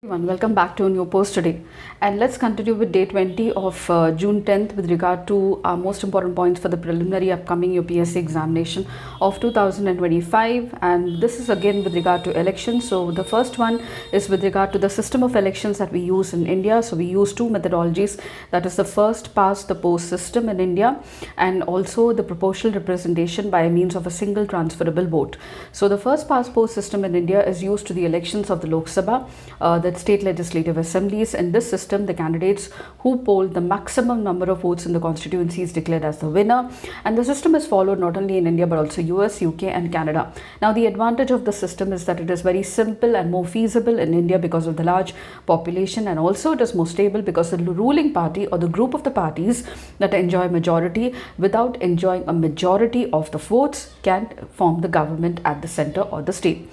Everyone, welcome back to a new post today, and let's continue with day 20 of June 10th with regard to our most important points for the preliminary upcoming UPSC examination of 2025. And this is again with regard to elections. So the first one is with regard to the system of elections that we use in India. So we use two methodologies, that is the first past the post system in India, and also the proportional representation by means of a single transferable vote. So the first past post system in India is used to the elections of the Lok Sabha, the state legislative assemblies. In this system, the candidates who polled the maximum number of votes in the constituency is declared as the winner, and the system is followed not only in India but also US, UK and Canada. Now the advantage of the system is that it is very simple and more feasible in India because of the large population, and also it is more stable because the ruling party or the group of the parties that enjoy majority without enjoying a majority of the votes can form the government at the center or the state.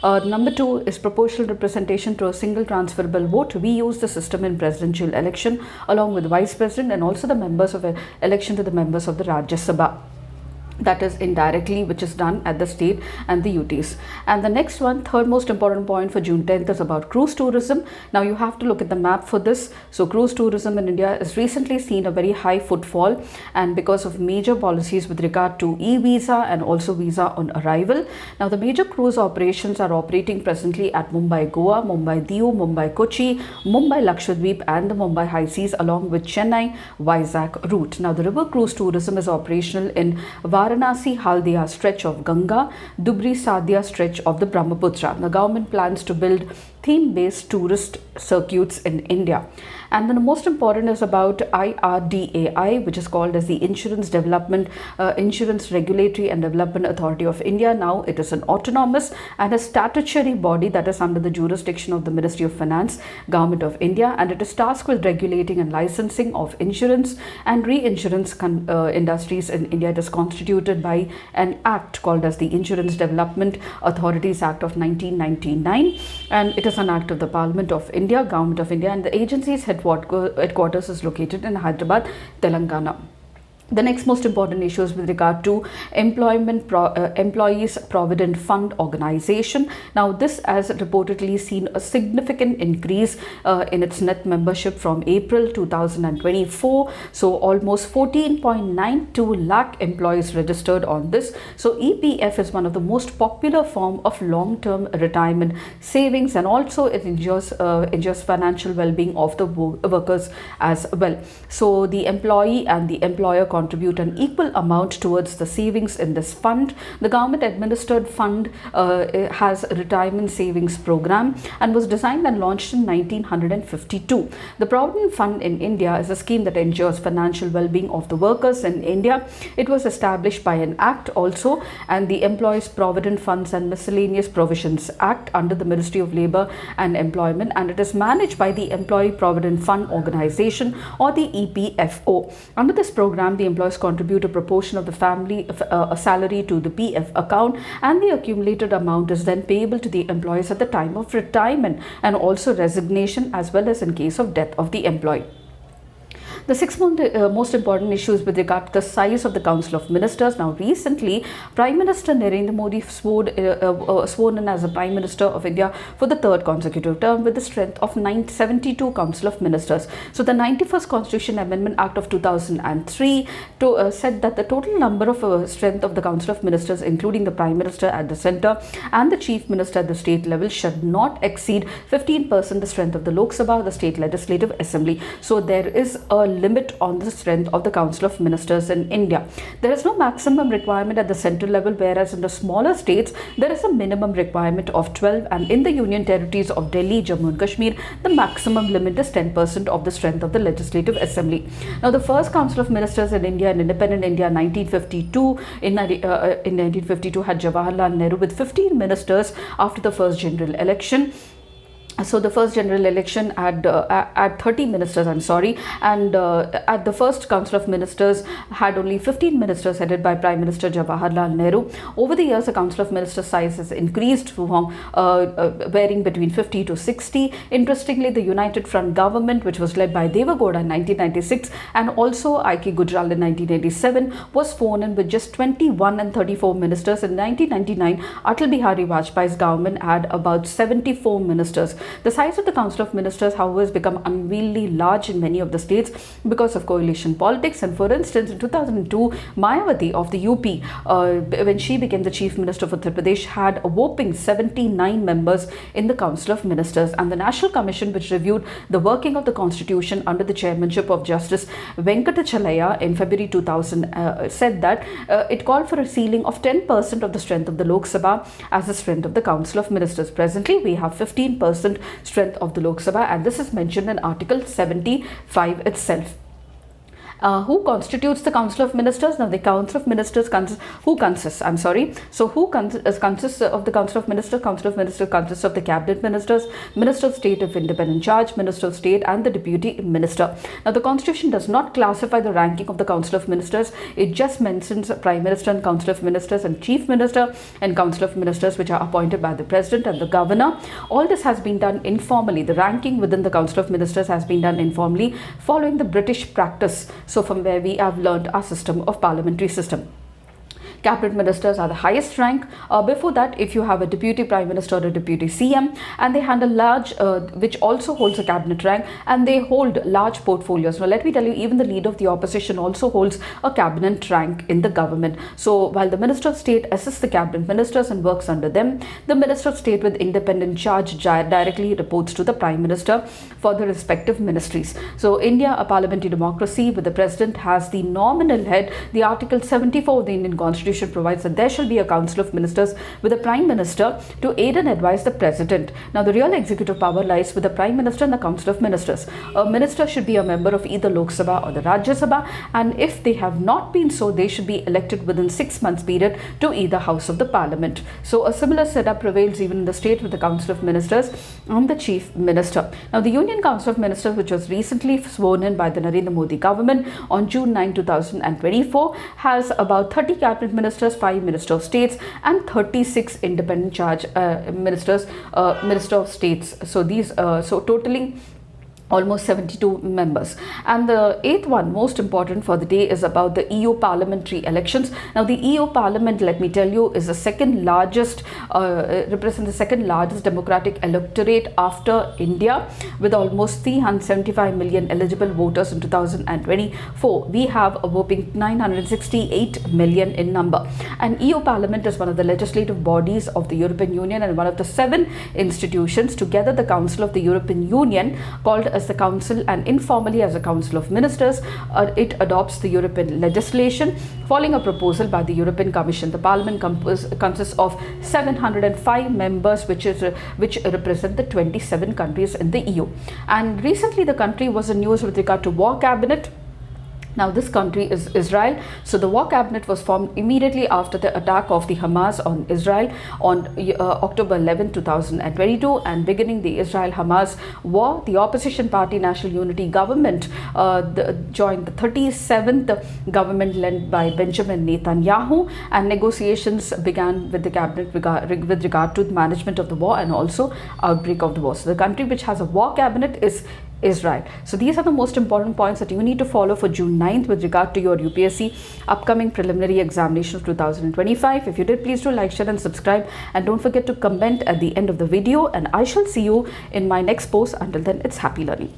Number two is proportional representation through a single transferable vote. We use the system in presidential election along with vice president and also the members of election to the members of the Rajya Sabha. That is indirectly, which is done at the state and the UTs. And the next one, third most important point for June 10th, is about cruise tourism. Now you have to look at the map for this. So cruise tourism in India has recently seen a very high footfall, and because of major policies with regard to e-visa and also visa on arrival. Now the major cruise operations are operating presently at Mumbai Goa, Mumbai Diu, Mumbai Kochi, Mumbai Lakshadweep and the Mumbai High Seas, along with Chennai Vizag route. Now the river cruise tourism is operational in Varanasi Haldia stretch of Ganga, Dubri Sadia stretch of the Brahmaputra. The government plans to build theme-based tourist circuits in India. And then the most important is about IRDAI, which is called as the Insurance Regulatory and Development Authority of India. Now it is an autonomous and a statutory body that is under the jurisdiction of the Ministry of Finance, Government of India, and it is tasked with regulating and licensing of insurance and reinsurance industries in India. It is constituted by an act called as the Insurance Development Authorities Act of 1999, and it is an act of the Parliament of India, Government of India, and the agency's headquarters is located in Hyderabad, Telangana. The next most important issue is with regard to Employees Provident Fund Organization. Now this has reportedly seen a significant increase in its net membership from April 2024. So almost 14.92 lakh employees registered on this. So EPF is one of the most popular form of long-term retirement savings, and also it ensures financial well-being of the workers as well. So the employee and the employer contribute an equal amount towards the savings in this fund. The government administered fund has a retirement savings program and was designed and launched in 1952. The Provident Fund in India is a scheme that ensures financial well-being of the workers in India. It was established by an act also, and the Employees Provident Funds and Miscellaneous Provisions Act under the Ministry of Labour and Employment, and it is managed by the Employee Provident Fund Organization or the EPFO. Under this program, the employees contribute a proportion of the family salary to the PF account, and the accumulated amount is then payable to the employees at the time of retirement and also resignation, as well as in case of death of the employee. The sixth most important issue is with regard to the size of the Council of Ministers. Now recently, Prime Minister Narendra Modi sworn in as the Prime Minister of India for the third consecutive term with the strength of 972 Council of Ministers. So the 91st Constitution Amendment Act of 2003 said that the total number of strength of the Council of Ministers, including the Prime Minister at the center and the Chief Minister at the state level, should not exceed 15% the strength of the Lok Sabha, the State Legislative Assembly. So there is a limit on the strength of the Council of Ministers in India. There is no maximum requirement at the central level, whereas in the smaller states there is a minimum requirement of 12, and in the Union Territories of Delhi, Jammu and Kashmir, the maximum limit is 10% of the strength of the Legislative Assembly. Now the first Council of Ministers in India, in independent India, 1952, in 1952 had Jawaharlal Nehru with 15 ministers after the first general election. So the first general election had 30 ministers, and at the first Council of Ministers had only 15 ministers headed by Prime Minister Jawaharlal Nehru. Over the years, the Council of Ministers size has increased from varying between 50 to 60. Interestingly, the United Front government, which was led by Deve Gowda in 1996 and also I.K. Gujral in 1987, was sworn in with just 21 and 34 ministers. In 1999, Atal Bihari Vajpayee's government had about 74 ministers. The size of the Council of Ministers, however, has become unwieldy large in many of the states because of coalition politics. And for instance, in 2002, Mayawati of the UP, when she became the Chief Minister of Uttar Pradesh, had a whopping 79 members in the Council of Ministers. And the National Commission, which reviewed the working of the Constitution under the chairmanship of Justice Venkatachalaya in February 2000, said that it called for a ceiling of 10% of the strength of the Lok Sabha as the strength of the Council of Ministers. Presently, we have 15% strength of the Lok Sabha, and this is mentioned in Article 75 itself. Who constitutes the Council of Ministers? Now, the Council of Ministers consists of the Council of Ministers? Council of Ministers consists of the Cabinet Ministers, Minister of State of Independent Charge, Minister of State, and the Deputy Minister. Now, the Constitution does not classify the ranking of the Council of Ministers. It just mentions Prime Minister and Council of Ministers and Chief Minister and Council of Ministers, which are appointed by the President and the Governor. All this has been done informally. The ranking within the Council of Ministers has been done informally, following the British practice. So from where we have learned our system of parliamentary system. Cabinet ministers are the highest rank. Before that, if you have a deputy prime minister or a deputy CM, and they handle large, which also holds a cabinet rank, and they hold large portfolios. Now, let me tell you, even the leader of the opposition also holds a cabinet rank in the government. So, while the Minister of State assists the cabinet ministers and works under them, the Minister of State with independent charge directly reports to the Prime Minister for the respective ministries. So, India, a parliamentary democracy with the President has the nominal head. The Article 74 of the Indian Constitution provides that there shall be a Council of Ministers with a Prime Minister to aid and advise the President. Now, the real executive power lies with the Prime Minister and the Council of Ministers. A minister should be a member of either Lok Sabha or the Rajya Sabha, and if they have not been so, they should be elected within 6 months period to either House of the Parliament. So, a similar setup prevails even in the state with the Council of Ministers and the Chief Minister. Now, the Union Council of Ministers, which was recently sworn in by the Narendra Modi government on June 9, 2024, has about 30 cabinet ministers, 5 Minister of States, and 36 independent charge ministers, Minister of States. So these, totaling almost 72 members. And the eighth one, most important for the day, is about the EU parliamentary elections. Now, the EU Parliament, let me tell you, is the second largest, represents the second largest democratic electorate after India, with almost 375 million eligible voters in 2024. We have a whopping 968 million in number. And EU Parliament is one of the legislative bodies of the European Union and one of the 7 institutions, together the Council of the European Union, called as the Council and informally as a Council of Ministers. It adopts the European legislation following a proposal by the European Commission. The Parliament consists of 705 members, which represent the 27 countries in the EU. And recently the country was in news with regard to war cabinet. Now, this country is Israel. So, the war cabinet was formed immediately after the attack of the Hamas on Israel on October 11, 2022, and beginning the Israel-Hamas war, the opposition party National Unity Government joined the 37th government led by Benjamin Netanyahu, and negotiations began with the cabinet with regard to the management of the war and also outbreak of the war. So, the country which has a war cabinet is Israel. So these are the most important points that you need to follow for June 9th with regard to your UPSC upcoming preliminary examination of 2025. If you did, please do like, share and subscribe, and don't forget to comment at the end of the video, and I shall see you in my next post. Until then, it's happy learning.